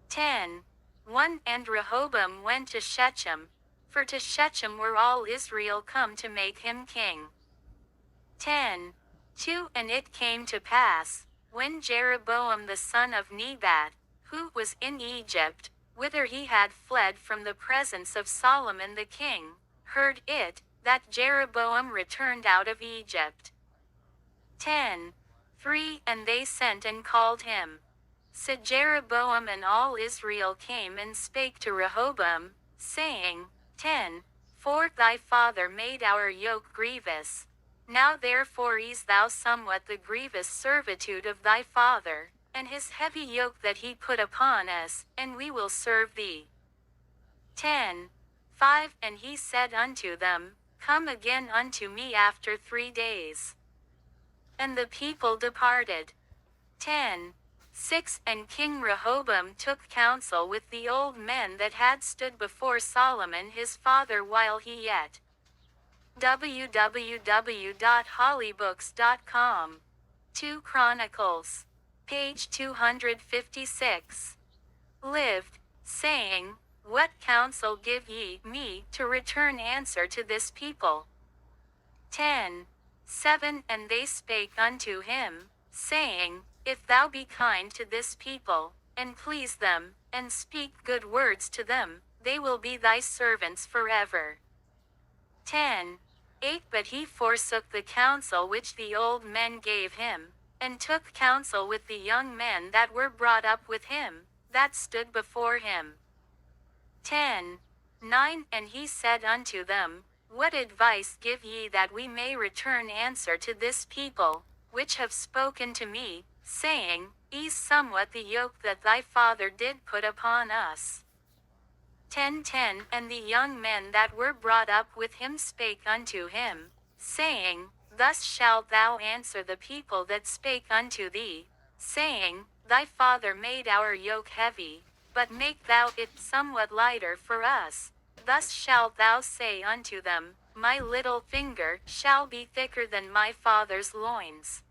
10. 1. And Rehoboam went to Shechem, for to Shechem were all Israel come to make him king. 10. 2. And it came to pass, when Jeroboam the son of Nebat, who was in Egypt, whither he had fled from the presence of Solomon the king, heard it, that Jeroboam returned out of Egypt. 10. 3. And they sent and called him. So Jeroboam and all Israel came and spake to Rehoboam, saying, 10. 4. Thy father made our yoke grievous. Now therefore ease thou somewhat the grievous servitude of thy father, and his heavy yoke that he put upon us, and we will serve thee. 10. 5. And he said unto them, Come again unto me after 3 days. And the people departed. 10. 6. And King Rehoboam took counsel with the old men that had stood before Solomon his father while he yet www.hollybooks.com 2 Chronicles, page 256. Lived, saying, What counsel give ye me to return answer to this people? 10. 7. And they spake unto him, saying, If thou be kind to this people, and please them, and speak good words to them, they will be thy servants forever. 10. 8. But he forsook the counsel which the old men gave him, and took counsel with the young men that were brought up with him, that stood before him. 10. 9. And he said unto them, What advice give ye that we may return answer to this people, which have spoken to me, saying, Ease somewhat the yoke that thy father did put upon us? 10:10 And the young men that were brought up with him spake unto him, saying, Thus shalt thou answer the people that spake unto thee, saying, Thy father made our yoke heavy, but make thou it somewhat lighter for us. Thus shalt thou say unto them, My little finger shall be thicker than my father's loins.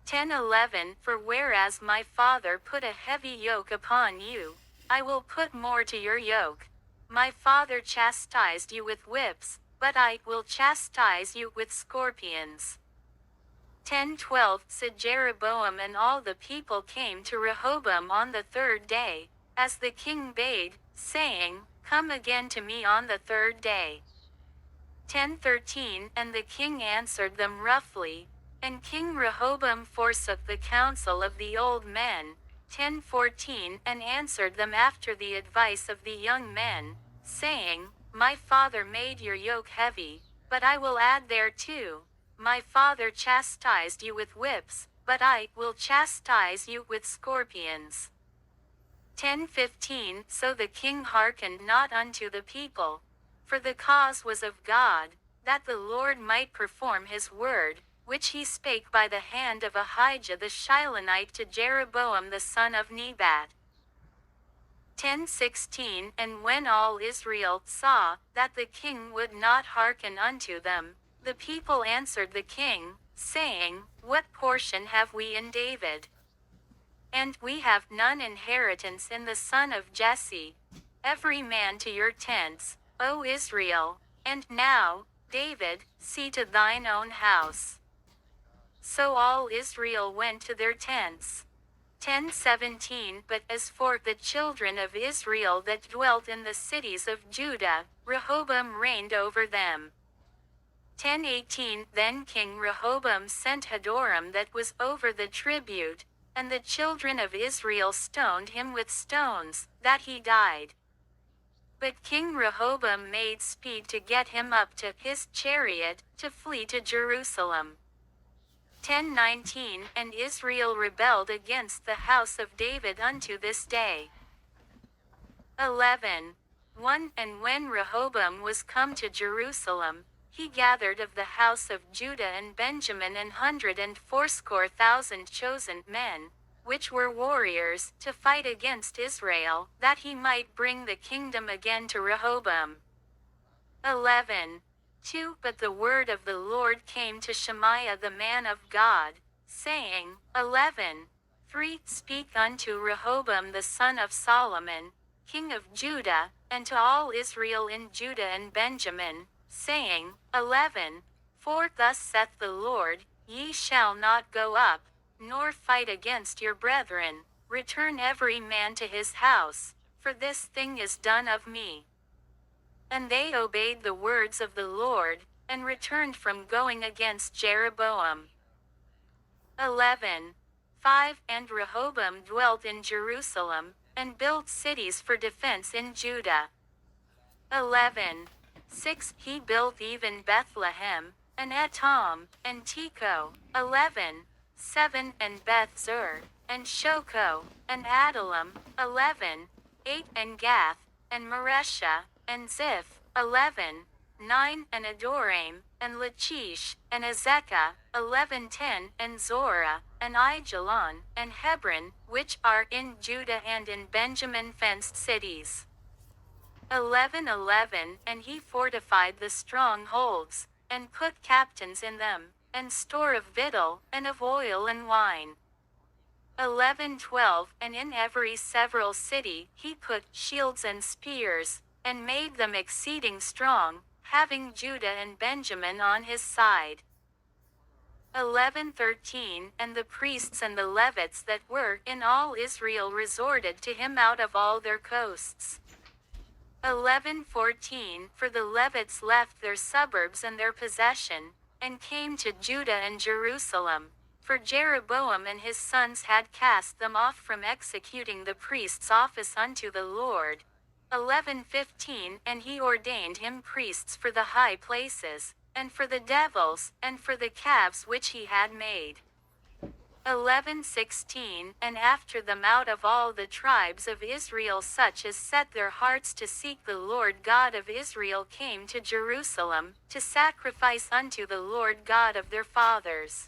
10:11 For whereas my father put a heavy yoke upon you, I will put more to your yoke. My father chastised you with whips, but I will chastise you with scorpions. 10:12 So Jeroboam and all the people came to Rehoboam on the 3rd day, as the king bade, saying, Come again to me on the 3rd day. 10:13 And the king answered them roughly, and King Rehoboam forsook the counsel of the old men. 10:14 And answered them after the advice of the young men, saying, My father made your yoke heavy, but I will add thereto. My father chastised you with whips, but I will chastise you with scorpions. 10:15 So the king hearkened not unto the people, for the cause was of God, that the Lord might perform his word, which he spake by the hand of Ahijah the Shilonite to Jeroboam the son of Nebat. 10:16 And when all Israel saw that the king would not hearken unto them, the people answered the king, saying, What portion have we in David? And we have none inheritance in the son of Jesse. Every man to your tents, O Israel, and now, David, see to thine own house. So all Israel went to their tents. 10:17 But as for the children of Israel that dwelt in the cities of Judah, Rehoboam reigned over them. 10:18 Then King Rehoboam sent Hadoram that was over the tribute, and the children of Israel stoned him with stones, that he died. But King Rehoboam made speed to get him up to his chariot, to flee to Jerusalem. 10:19 And Israel rebelled against the house of David unto this day. 11:1 And when Rehoboam was come to Jerusalem, he gathered of the house of Judah and Benjamin 180,000 chosen men, which were warriors, to fight against Israel, that he might bring the kingdom again to Rehoboam. 11:2 But the word of the Lord came to Shemaiah the man of God, saying, 11:3 3. Speak unto Rehoboam the son of Solomon, king of Judah, and to all Israel in Judah and Benjamin, saying, 11. For thus saith the Lord, Ye shall not go up, nor fight against your brethren, return every man to his house, for this thing is done of me. And they obeyed the words of the Lord, and returned from going against Jeroboam. 11. 5. And Rehoboam dwelt in Jerusalem, and built cities for defense in Judah. 11. 6. He built even Bethlehem, and Etam, and Tekoa. 11. 7. And Beth-zur, and Shoko, and Adullam. 11. 8. And Gath, and Maresha, and Ziph. 11. 9. And Adoraim, and Lachish, and Azekah. 11. 10. And Zorah, and Aijalon, and Hebron, which are in Judah and in Benjamin fenced cities. 11. 11. And he fortified the strongholds, and put captains in them, and store of victual, and of oil and wine. 11. 12. And in every several city he put shields and spears, and made them exceeding strong, having Judah and Benjamin on his side. 11. 13. And the priests and the Levites that were in all Israel resorted to him out of all their coasts. 11. 14. For the Levites left their suburbs and their possession, and came to Judah and Jerusalem, for Jeroboam and his sons had cast them off from executing the priest's office unto the Lord. 11. 15. And he ordained him priests for the high places, and for the devils, and for the calves which he had made. 11. 16. And after them out of all the tribes of Israel such as set their hearts to seek the Lord God of Israel came to Jerusalem, to sacrifice unto the Lord God of their fathers.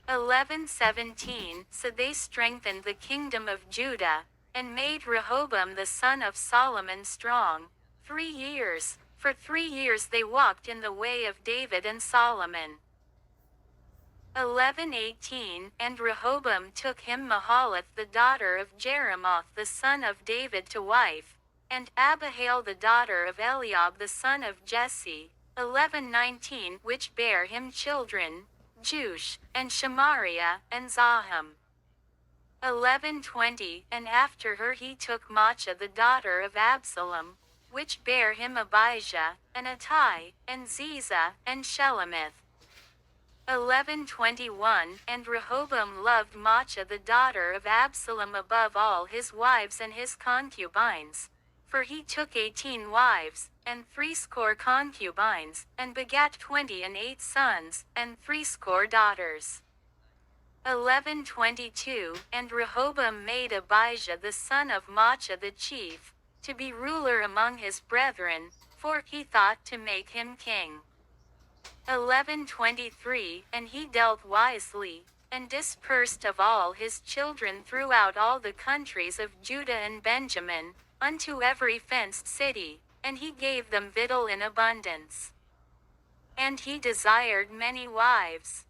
11. 17. So they strengthened the kingdom of Judah, and made Rehoboam the son of Solomon strong. 3 years. For 3 years they walked in the way of David and Solomon. 11. 18. And Rehoboam took him Mahalath the daughter of Jeremoth the son of David to wife, and Abihail the daughter of Eliab the son of Jesse. 11. 19. Which bare him children, Jush, and Shemariah, and Zaham. 11. 20. And after her he took Maachah the daughter of Absalom, which bare him Abijah, and Attai, and Ziza, and Shelemith. 11. 21. And Rehoboam loved Maachah the daughter of Absalom above all his wives and his concubines, for he took 18 wives, and 80 concubines, and begat 28 sons, and 80 daughters. 11. 22. And Rehoboam made Abijah the son of Maachah the chief, to be ruler among his brethren, for he thought to make him king. 11. 23. And he dealt wisely, and dispersed of all his children throughout all the countries of Judah and Benjamin, unto every fenced city, and he gave them victual in abundance. And he desired many wives.